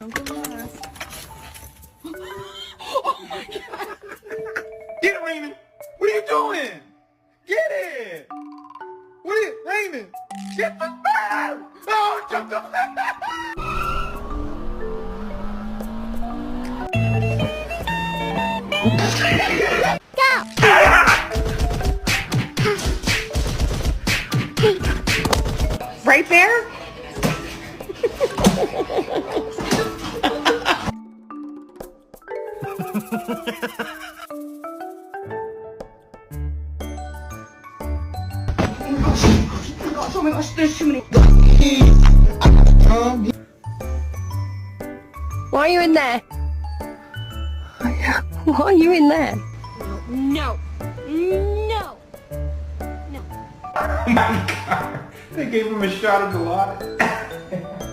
Oh my God! Get it, Raymond! What are you doing? Get it! What are you, Raymond? Get the bag! Oh, jump the Right there? Oh my gosh, there's too many. Why are you in there? Why are you in there? No. No. Oh my God! They gave him a shot of gelato.